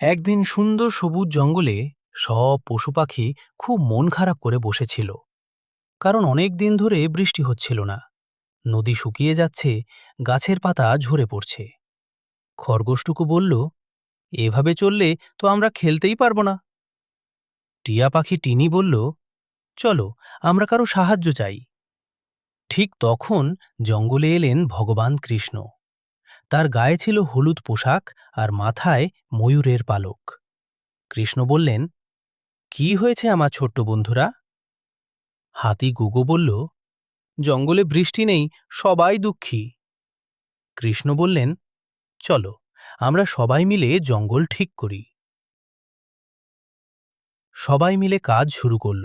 একদিন সুন্দর সবুজ জঙ্গলে সব পশু পাখি খুব মন খারাপ করে বসেছিল, কারণ অনেক দিন ধরে বৃষ্টি হচ্ছিল না। নদী শুকিয়ে যাচ্ছে, গাছের পাতা ঝরে পড়ছে। খরগোশটুকু বলল, এভাবে চললে তো আমরা খেলতেই পারবো না। টিয়া পাখি টিনি বলল, চলো, আমরা কারো সাহায্য চাই। ঠিক তখন জঙ্গলে এলেন ভগবান কৃষ্ণ। তার গায়ে ছিল হলুদ পোশাক আর মাথায় ময়ূরের পালক। কৃষ্ণ বললেন, কি হয়েছে আমার ছোট্ট বন্ধুরা? হাতি গুগো বলল, জঙ্গলে বৃষ্টি নেই, সবাই দুঃখী। কৃষ্ণ বললেন, চলো, আমরা সবাই মিলে জঙ্গল ঠিক করি। সবাই মিলে কাজ শুরু করল।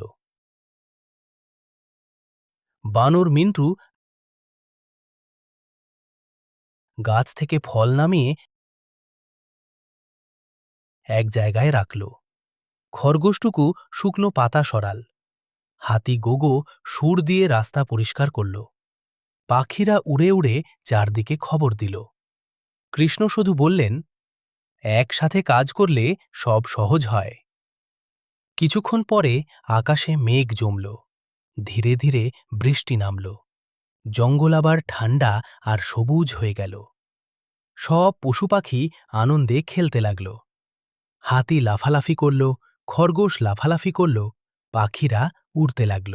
বানর মিন্টু গাছ থেকে ফল নামিয়ে এক জায়গায় রাখল। খরগোশটুকু শুকনো পাতা সরাল। হাতি গোগো সুর দিয়ে রাস্তা পরিষ্কার করল। পাখিরা উড়ে উড়ে চারদিকে খবর দিল। কৃষ্ণ শুধু বললেন, একসাথে কাজ করলে সব সহজ হয়। কিছুক্ষণ পরে আকাশে মেঘ জমল। ধীরে ধীরে বৃষ্টি নামল। জঙ্গল আবার ঠান্ডা আর সবুজ হয়ে গেল। সব পশু পাখি আনন্দে খেলতে লাগল। হাতি লাফালাফি করল, খরগোশ লাফালাফি করল, পাখিরা উড়তে লাগল।